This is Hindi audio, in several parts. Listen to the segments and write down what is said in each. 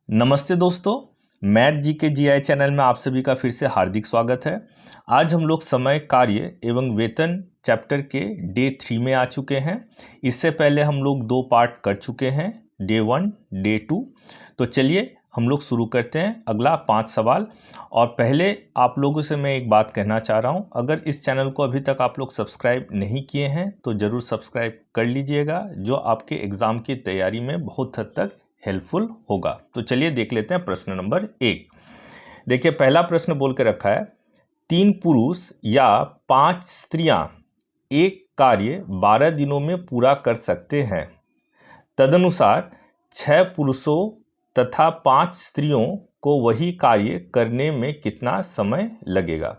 नमस्ते दोस्तों, मैथ जी के जीआई चैनल में आप सभी का फिर से हार्दिक स्वागत है। आज हम लोग समय, कार्य एवं वेतन चैप्टर के डे 3 में आ चुके हैं। इससे पहले हम लोग 2 पार्ट कर चुके हैं, डे 1, डे 2। तो चलिए हम लोग शुरू करते हैं अगला 5 सवाल। और पहले आप लोगों से मैं एक बात कहना चाह रहा हूँ, अगर इस चैनल को अभी तक आप लोग सब्सक्राइब नहीं किए हैं तो ज़रूर सब्सक्राइब कर लीजिएगा, जो आपके एग्ज़ाम की तैयारी में बहुत हद तक हेल्पफुल होगा। तो चलिए देख लेते हैं प्रश्न नंबर 1। देखिए पहला प्रश्न बोल के रखा है, 3 पुरुष या 5 स्त्रियां एक कार्य 12 दिनों में पूरा कर सकते हैं। तदनुसार 6 पुरुषों तथा 5 स्त्रियों को वही कार्य करने में कितना समय लगेगा।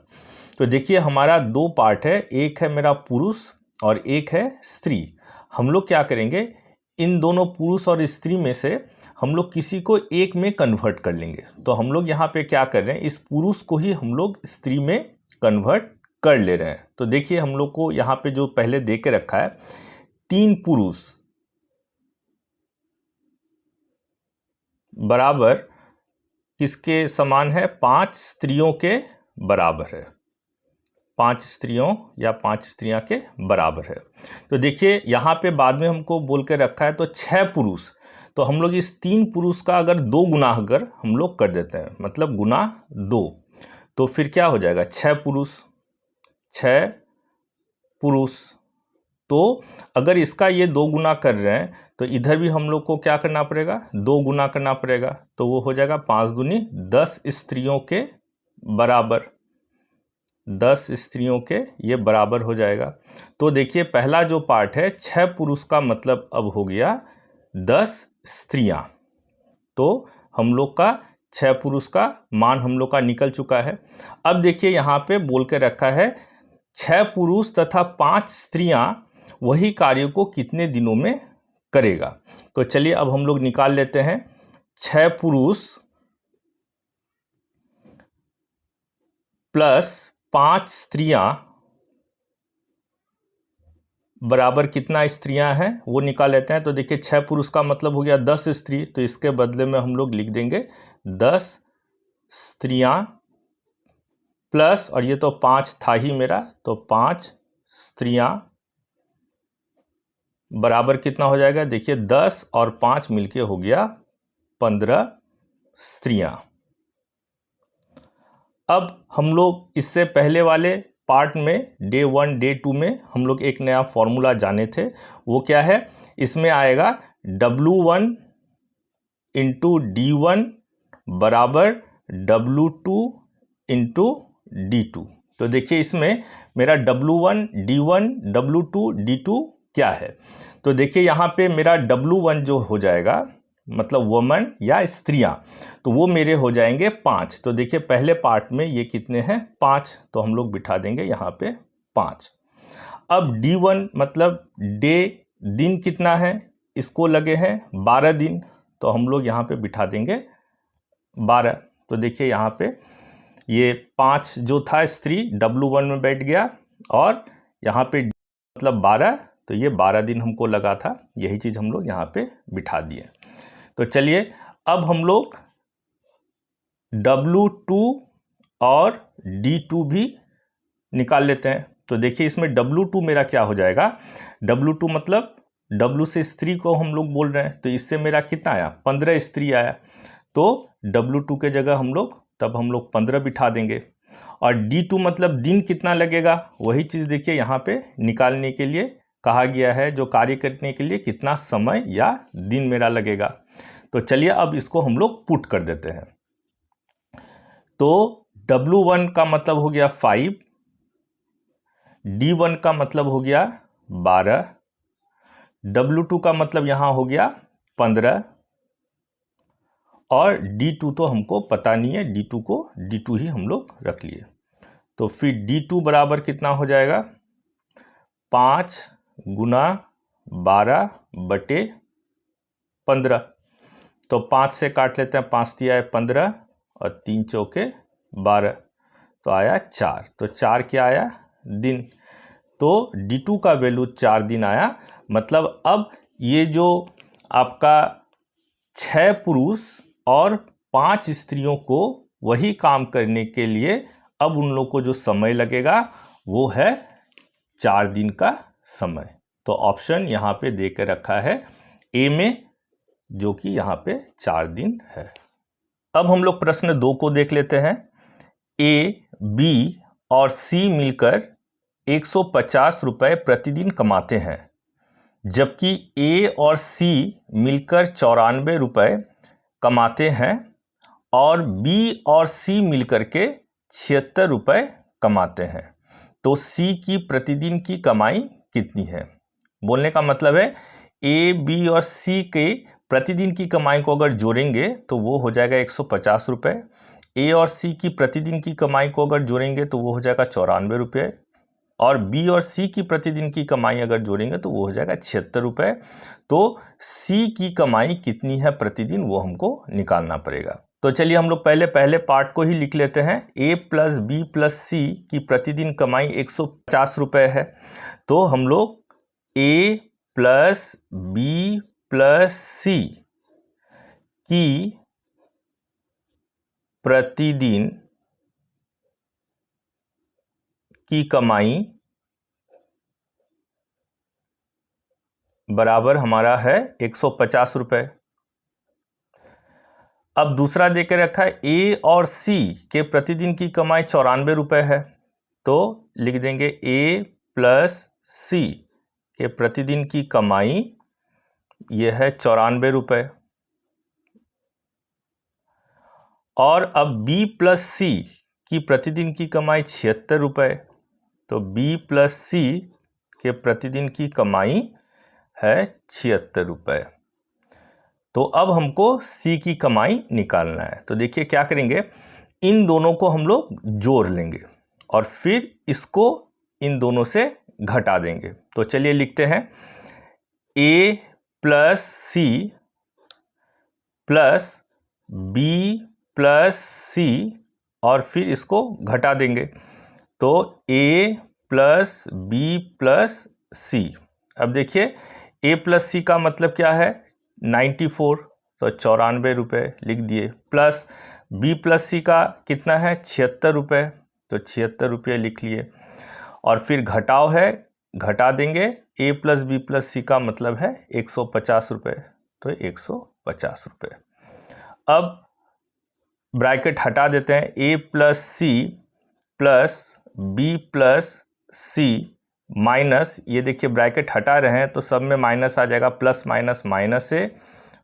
तो देखिए हमारा 2 पार्ट है, एक है मेरा पुरुष और एक है स्त्री। हम लोग क्या करेंगे, इन दोनों पुरुष और स्त्री में से हम लोग किसी को एक में कन्वर्ट कर लेंगे। तो हम लोग यहाँ पे क्या कर रहे हैं, इस पुरुष को ही हम लोग स्त्री में कन्वर्ट कर ले रहे हैं। तो देखिए हम लोग को यहाँ पे जो पहले दे के रखा है, 3 पुरुष बराबर किसके समान है, 5 स्त्रियों के बराबर है। 5 स्त्रियों या 5 स्त्रियां के बराबर है। तो देखिए यहाँ पे बाद में हमको बोल के रखा है, तो 6 पुरुष, तो हम लोग इस 3 पुरुष का अगर 2 गुना अगर हम लोग कर देते हैं, मतलब गुना 2, तो फिर क्या हो जाएगा, 6 पुरुष 6 पुरुष। तो अगर इसका ये 2 गुना कर रहे हैं तो इधर भी हम लोग को क्या करना पड़ेगा, 2 गुना करना पड़ेगा। तो वो हो जाएगा 5 दूनी 10 स्त्रियों के बराबर, 10 स्त्रियों के ये बराबर हो जाएगा। तो देखिए पहला जो पार्ट है, 6 पुरुष का मतलब अब हो गया 10 स्त्रियां। तो हम लोग का 6 पुरुष का मान हम लोग का निकल चुका है। अब देखिए यहाँ पे बोल के रखा है, 6 पुरुष तथा 5 स्त्रियां वही कार्य को कितने दिनों में करेगा। तो चलिए अब हम लोग निकाल लेते हैं, 6 पुरुष प्लस 5 स्त्रियां बराबर कितना स्त्रियां हैं वो निकाल लेते हैं। तो देखिए 6 पुरुष का मतलब हो गया 10 स्त्री, तो इसके बदले में हम लोग लिख देंगे 10 स्त्रियां प्लस, और ये तो 5 था ही मेरा, तो 5 स्त्रियां बराबर कितना हो जाएगा, देखिए 10 और 5 मिलके हो गया 15 स्त्रियां। अब हम लोग इससे पहले वाले पार्ट में डे 1 डे 2 में हम लोग एक नया फॉर्मूला जाने थे। वो क्या है, इसमें आएगा W1 इंटू D1 बराबर W2 इंटू D2। तो देखिए इसमें मेरा W1 D1 W2 D2 क्या है। तो देखिए यहाँ पे मेरा W1 जो हो जाएगा, मतलब वुमन या स्त्रियां, तो वो मेरे हो जाएंगे 5। तो देखिए पहले पार्ट में ये कितने हैं, 5, तो हम लोग बिठा देंगे यहाँ पे 5। अब D1 मतलब डे, दिन कितना है, इसको लगे हैं 12 दिन, तो हम लोग यहाँ पे बिठा देंगे 12। तो देखिए यहाँ पे ये 5 जो था स्त्री W1 में बैठ गया, और यहाँ पे मतलब 12, तो ये 12 दिन हमको लगा था, यही चीज़ हम लोग यहाँ पे बिठा दिए। तो चलिए अब हम लोग W2 और D2 भी निकाल लेते हैं। तो देखिए इसमें W2 मेरा क्या हो जाएगा, W2 मतलब W से स्त्री को हम लोग बोल रहे हैं, तो इससे मेरा कितना आया, 15 स्त्री आया। तो W2 के जगह हम लोग 15 बिठा देंगे। और D2 मतलब दिन कितना लगेगा, वही चीज़ देखिए यहाँ पे निकालने के लिए कहा गया है, जो कार्य करने के लिए कितना समय या दिन मेरा लगेगा। तो चलिए अब इसको हम लोग पुट कर देते हैं। तो W1 का मतलब हो गया 5, D1 का मतलब हो गया 12, W2 का मतलब यहाँ हो गया 15, और D2 तो हमको पता नहीं है, D2 को D2 ही हम लोग रख लिए। तो फिर D2 बराबर कितना हो जाएगा, 5 गुना 12 बटे 15। तो 5 से काट लेते हैं, 5 दिया है 15 और 3 चौके 12, तो आया 4। तो 4 क्या आया, दिन। तो D2 का वैल्यू 4 दिन आया। मतलब अब ये जो आपका 6 पुरुष और 5 स्त्रियों को वही काम करने के लिए अब उन लोग को जो समय लगेगा वो है 4 दिन का समय। तो ऑप्शन यहाँ पे दे के रखा है ए में, जो कि यहाँ पे 4 दिन है। अब हम लोग प्रश्न 2 को देख लेते हैं। ए, बी और सी मिलकर 150 रुपए प्रतिदिन कमाते हैं, जबकि ए और सी मिलकर 94 रुपए कमाते हैं और बी और सी मिलकर के 76 रुपए कमाते हैं। तो सी की प्रतिदिन की कमाई कितनी है? बोलने का मतलब है ए, बी और सी के प्रतिदिन की कमाई को अगर जोड़ेंगे तो वो हो जाएगा 150 रुपये। ए और सी की प्रतिदिन की कमाई को अगर जोड़ेंगे तो वो हो जाएगा 94 रुपये, और बी और सी की प्रतिदिन की कमाई अगर जोड़ेंगे तो वो हो जाएगा 76 रुपये। तो सी की कमाई कितनी है प्रतिदिन, वो हमको निकालना पड़ेगा। तो चलिए हम लोग पहले पार्ट को ही लिख लेते हैं। ए प्लस बी प्लस सी की प्रतिदिन कमाई 150 रुपये है। तो हम लोग ए प्लस बी प्लस सी की प्रतिदिन की कमाई बराबर हमारा है 150 रुपये। अब दूसरा दे के रखा है ए और सी के प्रतिदिन की कमाई 94 रुपये है। तो लिख देंगे ए प्लस सी के प्रतिदिन की कमाई यह है 94 रुपये। और अब बी प्लस सी की प्रतिदिन की कमाई 76 रुपये। तो बी प्लस सी के प्रतिदिन की कमाई है 76 रुपये। तो अब हमको सी की कमाई निकालना है। तो देखिए क्या करेंगे, इन दोनों को हम लोग जोड़ लेंगे और फिर इसको इन दोनों से घटा देंगे। तो चलिए लिखते हैं a plus c plus b plus c और फिर इसको घटा देंगे। तो a plus b plus c. अब देखिए ए प्लस सी का मतलब क्या है 94, तो 94 रुपये लिख दिए, प्लस बी प्लस सी का कितना है 76 रुपये, तो 76 रुपये लिख लिए, और फिर घटाव है घटा देंगे। ए प्लस बी प्लस सी का मतलब है 150 रुपये, तो 150 रुपये। अब ब्रैकेट हटा देते हैं, a plus c plus b plus c minus, ये देखिए ब्रैकेट हटा रहे हैं तो सब में माइनस आ जाएगा, प्लस माइनस माइनस ए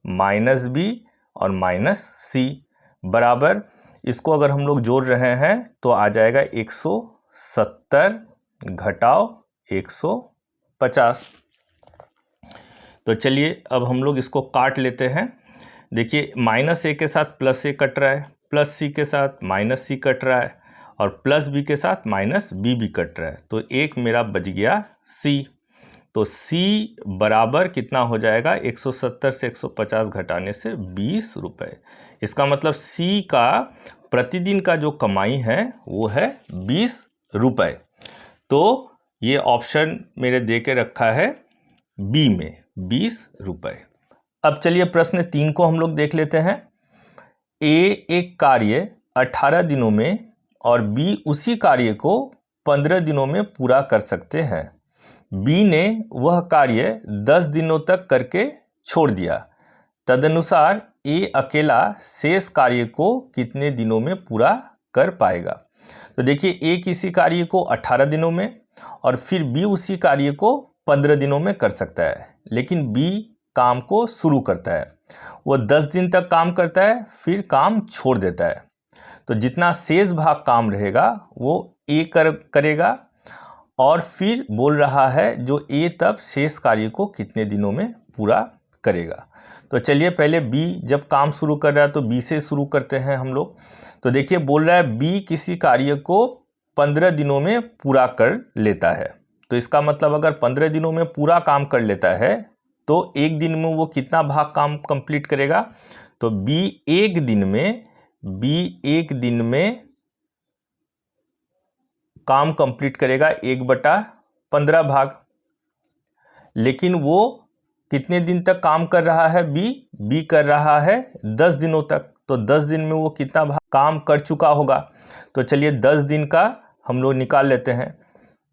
माइनस बी और माइनस सी बराबर, इसको अगर हम लोग जोड़ रहे हैं तो आ जाएगा 170 घटाव 150। तो चलिए अब हम लोग इसको काट लेते हैं। देखिए माइनस ए के साथ प्लस ए कट रहा है, प्लस सी के साथ माइनस सी कट रहा है, और प्लस बी के साथ माइनस बी भी कट रहा है। तो एक मेरा बच गया सी। तो सी बराबर कितना हो जाएगा, 170 से 150 घटाने से 20 रुपये। इसका मतलब सी का प्रतिदिन का जो कमाई है वो है 20 रुपये। तो ये ऑप्शन मेरे दे के रखा है बी में 20 रुपये। अब चलिए प्रश्न 3 को हम लोग देख लेते हैं। ए एक कार्य 18 दिनों में और बी उसी कार्य को 15 दिनों में पूरा कर सकते हैं। बी ने वह कार्य 10 दिनों तक करके छोड़ दिया। तदनुसार ए अकेला शेष कार्य को कितने दिनों में पूरा कर पाएगा? तो देखिए ए किसी कार्य को 18 दिनों में और फिर बी उसी कार्य को 15 दिनों में कर सकता है, लेकिन बी काम को शुरू करता है, वो 10 दिन तक काम करता है, फिर काम छोड़ देता है। तो जितना शेष भाग काम रहेगा वो ए करेगा, और फिर बोल रहा है जो ए तब शेष कार्य को कितने दिनों में पूरा करेगा। तो चलिए पहले बी जब काम शुरू कर रहा है तो बी से शुरू करते हैं हम लोग। तो देखिए बोल रहा है बी किसी कार्य को 15 दिनों में पूरा कर लेता है। तो इसका मतलब अगर 15 दिनों में पूरा काम कर लेता है तो एक दिन में वो कितना भाग काम कंप्लीट करेगा? तो बी एक दिन में काम कंप्लीट करेगा 1/15 भाग। लेकिन वो कितने दिन तक काम कर रहा है? बी कर रहा है 10 दिनों तक। तो 10 दिन में वो कितना काम कर चुका होगा। तो चलिए 10 दिन का हम लोग निकाल लेते हैं।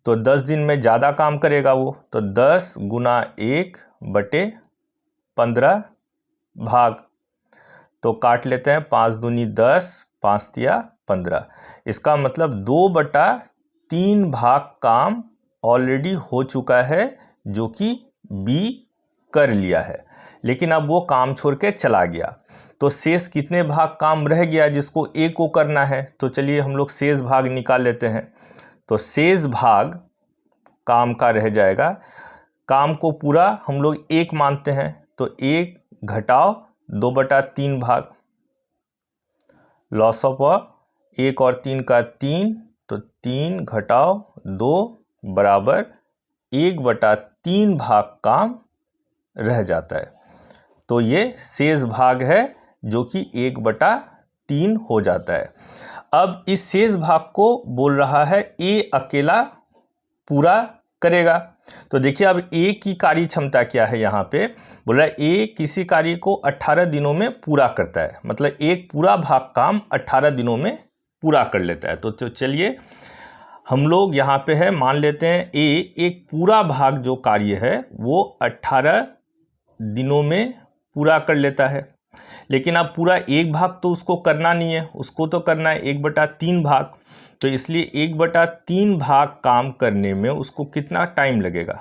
तो 10 दिन में ज़्यादा काम करेगा वो, तो 10 गुना 1/15 भाग, तो काट लेते हैं, 5 दूनी 10, 5 तिया 15। इसका मतलब 2/3 भाग काम ऑलरेडी हो चुका है, जो कि बी कर लिया है, लेकिन अब वो काम छोड़ के चला गया। तो शेष कितने भाग काम रह गया जिसको ए को करना है। तो चलिए हम लोग शेष भाग निकाल लेते हैं। तो शेष भाग काम का रह जाएगा, काम को पूरा हम लोग 1 मानते हैं, तो 1 घटाओ 2/3 भाग, लॉस ऑफ 1 और 3 का 3, तो 3 घटाओ 2 बराबर 1/3 भाग काम रह जाता है। तो ये शेष भाग है जो कि 1/3 हो जाता है। अब इस शेष भाग को बोल रहा है ए अकेला पूरा करेगा। तो देखिए अब ए की कार्य क्षमता क्या है, यहाँ पे बोल रहा है ए किसी कार्य को 18 दिनों में पूरा करता है, मतलब एक पूरा भाग काम 18 दिनों में पूरा कर लेता है। तो चलिए हम लोग यहाँ पे है मान लेते हैं ए एक पूरा भाग जो कार्य है वो 18 दिनों में पूरा कर लेता है, लेकिन अब पूरा एक भाग तो उसको करना नहीं है, उसको तो करना है 1/3 भाग। तो इसलिए 1/3 भाग काम करने में उसको कितना टाइम लगेगा,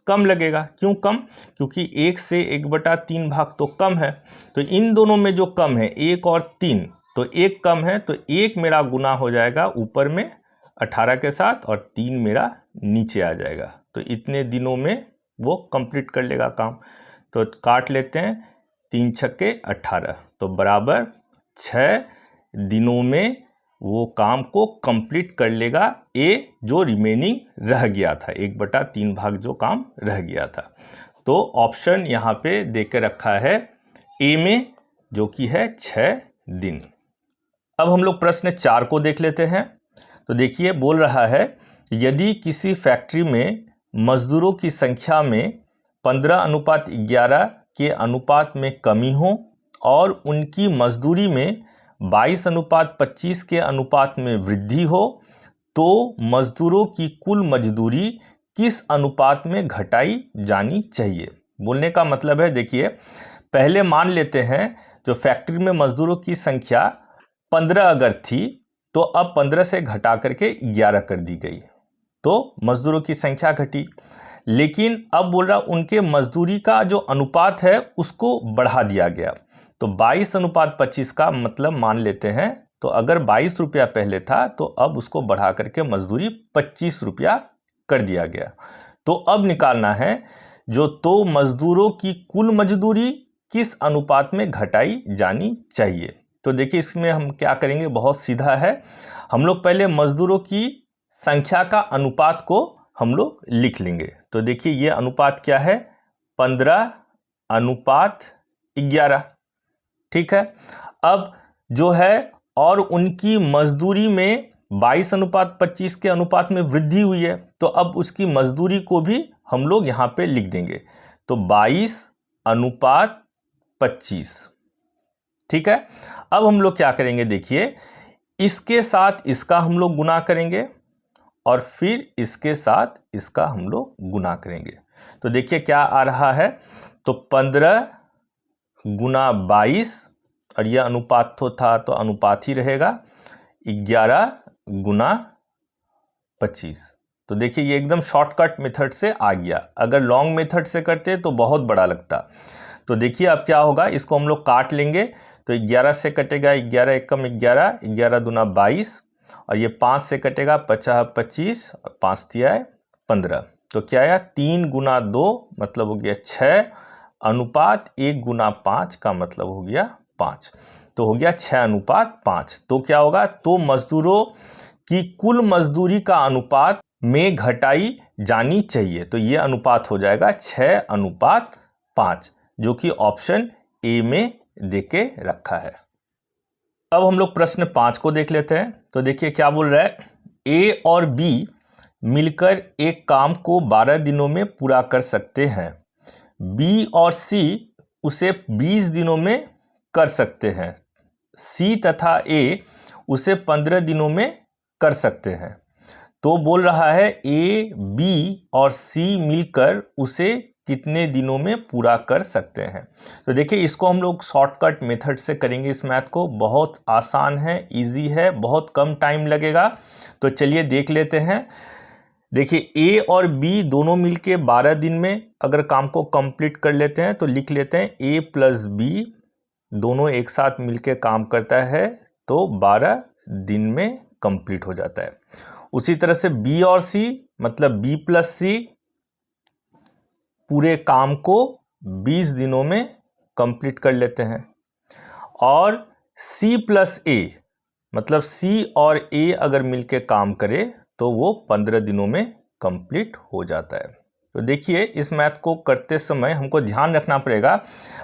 कम लगेगा। क्यों कम, क्योंकि 1 से 1/3 भाग तो कम है। तो इन दोनों में जो कम है 1 और 3, तो 1 कम है, तो 1 मेरा गुना हो जाएगा ऊपर में 18 के साथ और 3 मेरा नीचे आ जाएगा। तो इतने दिनों में वो कंप्लीट कर लेगा काम। तो काट लेते हैं, 3 छक्के 18, तो बराबर 6 दिनों में वो काम को कंप्लीट कर लेगा ए, जो रिमेनिंग रह गया था, 1/3 भाग जो काम रह गया था। तो ऑप्शन यहाँ पे दे के रखा है ए में, जो कि है 6 दिन। अब हम लोग प्रश्न 4 को देख लेते हैं। तो देखिए बोल रहा है यदि किसी फैक्ट्री में मजदूरों की संख्या में 15:11 के अनुपात में कमी हो और उनकी मजदूरी में 22:25 के अनुपात में वृद्धि हो, तो मजदूरों की कुल मजदूरी किस अनुपात में घटाई जानी चाहिए। बोलने का मतलब है, देखिए पहले मान लेते हैं जो फैक्ट्री में मजदूरों की संख्या 15 अगर थी, तो अब 15 से घटा करके 11 कर दी गई, तो मजदूरों की संख्या घटी। लेकिन अब बोल रहा उनके मजदूरी का जो अनुपात है उसको बढ़ा दिया गया। तो 22:25 का मतलब मान लेते हैं, तो अगर 22 रुपया पहले था तो अब उसको बढ़ा करके मजदूरी 25 रुपया कर दिया गया। तो अब निकालना है जो तो मजदूरों की कुल मजदूरी किस अनुपात में घटाई जानी चाहिए। तो देखिए इसमें हम क्या करेंगे, बहुत सीधा है। हम लोग पहले मजदूरों की संख्या का अनुपात को हम लोग लिख लेंगे। तो देखिए ये अनुपात क्या है, 15:11, ठीक है। अब जो है और उनकी मजदूरी में 22:25 के अनुपात में वृद्धि हुई है, तो अब उसकी मजदूरी को भी हम लोग यहाँ पे लिख देंगे। तो 22:25, ठीक है। अब हम लोग क्या करेंगे, देखिए इसके साथ इसका हम लोग गुना करेंगे और फिर इसके साथ इसका हम लोग गुना करेंगे। तो देखिए क्या आ रहा है, तो 15 गुना 22, और यह अनुपात तो था तो अनुपात ही रहेगा, 11 गुना 25। तो देखिए ये एकदम शॉर्टकट मेथड से आ गया। अगर लॉन्ग मेथड से करते तो बहुत बड़ा लगता। तो देखिए अब क्या होगा, इसको हम लोग काट लेंगे। तो 11 से कटेगा 11 एकम 11, 11 दूना 22, और ये 5 से कटेगा 50 25, और 5 तिया 15। तो क्या आया, 3 गुना 2 मतलब हो गया 6, अनुपात 1 गुना 5 का मतलब हो गया 5। तो हो गया 6:5। तो क्या होगा, तो मजदूरों की कुल मजदूरी का अनुपात में घटाई जानी चाहिए। तो ये अनुपात हो जाएगा 6:5, जो कि ऑप्शन ए में देके रखा है। अब हम लोग प्रश्न 5 को देख लेते हैं। तो देखिए क्या बोल रहा है, ए और बी मिलकर एक काम को 12 दिनों में पूरा कर सकते हैं, बी और सी उसे 20 दिनों में कर सकते हैं, सी तथा ए उसे 15 दिनों में कर सकते हैं। तो बोल रहा है ए, बी और सी मिलकर उसे कितने दिनों में पूरा कर सकते हैं। तो देखिए इसको हम लोग शॉर्टकट मेथड से करेंगे। इस मैथ को बहुत आसान है, इजी है, बहुत कम टाइम लगेगा। तो चलिए देख लेते हैं। देखिए ए और बी दोनों मिलके 12 दिन में अगर काम को कंप्लीट कर लेते हैं तो लिख लेते हैं ए प्लस बी दोनों एक साथ मिलके काम करता है तो 12 दिन में कंप्लीट हो जाता है। उसी तरह से बी और सी मतलब बी प्लस सी पूरे काम को 20 दिनों में कंप्लीट कर लेते हैं। और सी प्लस ए मतलब सी और ए अगर मिलके काम करे तो वो 15 दिनों में कंप्लीट हो जाता है। तो देखिए इस मैथ को करते समय हमको ध्यान रखना पड़ेगा।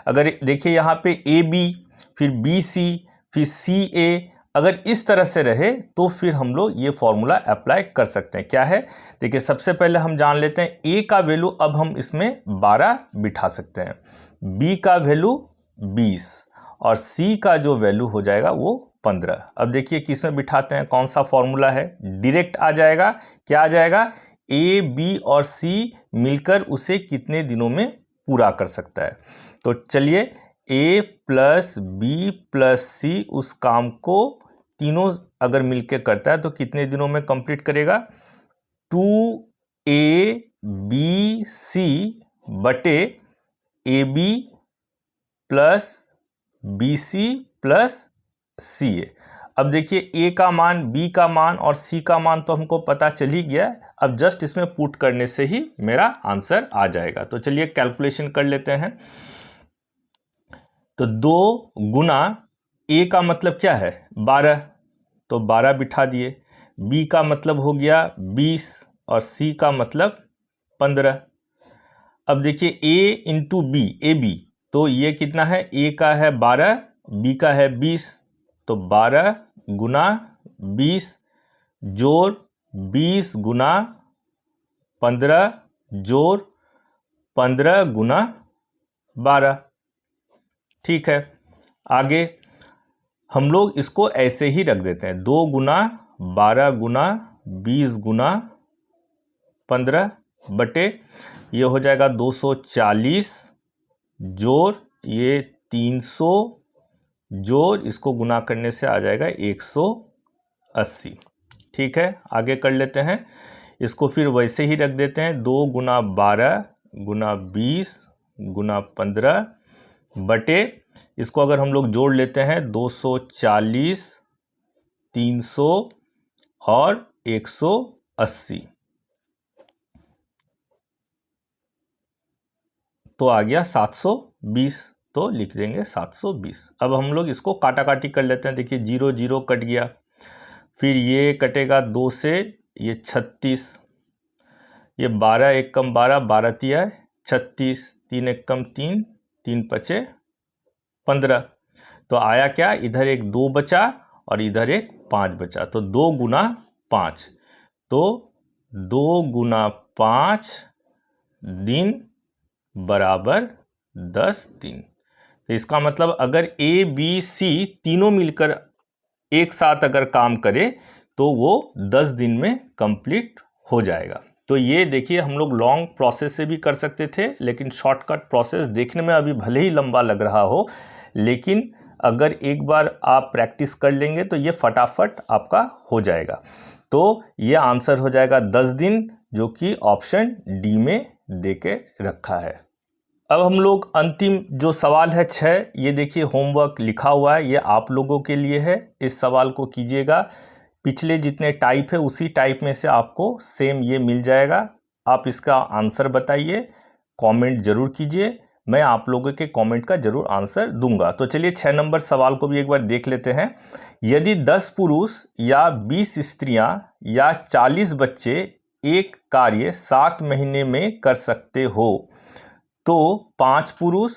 अगर देखिए यहाँ पे ए बी फिर बी सी फिर सी ए अगर इस तरह से रहे तो फिर हम लोग ये फॉर्मूला अप्लाई कर सकते हैं। क्या है देखिए, सबसे पहले हम जान लेते हैं ए का वैल्यू अब हम इसमें 12 बिठा सकते हैं, बी का वैल्यू 20 और सी का जो वैल्यू हो जाएगा वो 15। अब देखिए किस में बिठाते हैं, कौन सा फॉर्मूला है, डायरेक्ट आ जाएगा। क्या आ जाएगा, ए बी और सी मिलकर उसे कितने दिनों में पूरा कर सकता है। तो चलिए ए प्लस बी प्लस सी उस काम को तीनों अगर मिलके करता है तो कितने दिनों में कंप्लीट करेगा, 2a बी सी बटे a b plus b c plus c a. अब देखिए ए का मान, बी का मान और सी का मान तो हमको पता चल ही गया है। अब जस्ट इसमें पुट करने से ही मेरा आंसर आ जाएगा। तो चलिए कैलकुलेशन कर लेते हैं। तो 2 गुना ए का मतलब क्या है 12, तो 12 बिठा दिए। बी का मतलब हो गया 20 और सी का मतलब 15। अब देखिए ए इंटू बी, ए बी, तो ये कितना है, ए का है 12, बी का है 20, तो 12 गुना 20 जोड़ 20 गुना 15 जोड़ 15 गुना 12। ठीक है, आगे हम लोग इसको ऐसे ही रख देते हैं, 2 गुना 12 गुना 20 गुना 15 बटे ये हो जाएगा 240 जोड़ ये 300 जोड़ इसको गुना करने से आ जाएगा 180। ठीक है, आगे कर लेते हैं। इसको फिर वैसे ही रख देते हैं, 2 गुना 12 गुना 20 गुना 15 बटे इसको अगर हम लोग जोड़ लेते हैं 240 300 और 180 तो आ गया 720, तो लिख देंगे 720। अब हम लोग इसको काटा काटी कर लेते हैं। देखिए 0 0 कट गया, फिर ये कटेगा 2 से, ये 36, ये 12 1 कम 12 12 तिया 36, 3 1 कम 3 3 पचे 15। तो आया क्या, इधर एक 2 बचा और इधर एक 5 बचा, तो 2 गुना 5, तो 2 गुना 5 दिन बराबर 10 दिन। तो इसका मतलब अगर ए बी सी तीनों मिलकर एक साथ अगर काम करे तो वो 10 दिन में कंप्लीट हो जाएगा। तो ये देखिए हम लोग लॉन्ग प्रोसेस से भी कर सकते थे, लेकिन शॉर्टकट प्रोसेस देखने में अभी भले ही लंबा लग रहा हो, लेकिन अगर एक बार आप प्रैक्टिस कर लेंगे तो ये फटाफट आपका हो जाएगा। तो ये आंसर हो जाएगा 10 दिन, जो कि ऑप्शन डी में देके रखा है। अब हम लोग अंतिम जो सवाल है 6, ये देखिए होमवर्क लिखा हुआ है, ये आप लोगों के लिए है। इस सवाल को कीजिएगा, पिछले जितने टाइप है उसी टाइप में से आपको सेम ये मिल जाएगा। आप इसका आंसर बताइए, कमेंट जरूर कीजिए, मैं आप लोगों के कमेंट का जरूर आंसर दूंगा। तो चलिए 6 नंबर सवाल को भी एक बार देख लेते हैं। यदि 10 पुरुष या 20 स्त्रियां या 40 बच्चे एक कार्य 7 महीने में कर सकते हो, तो 5 पुरुष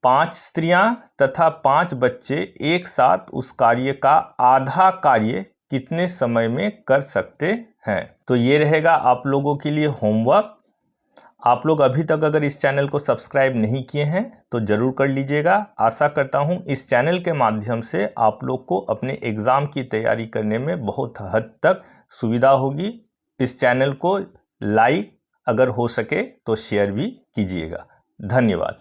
5 स्त्रियां तथा 5 बच्चे एक साथ उस कार्य का आधा कार्य कितने समय में कर सकते हैं। तो ये रहेगा आप लोगों के लिए होमवर्क। आप लोग अभी तक अगर इस चैनल को सब्सक्राइब नहीं किए हैं तो ज़रूर कर लीजिएगा। आशा करता हूं इस चैनल के माध्यम से आप लोग को अपने एग्ज़ाम की तैयारी करने में बहुत हद तक सुविधा होगी। इस चैनल को लाइक अगर हो सके तो शेयर भी कीजिएगा। धन्यवाद।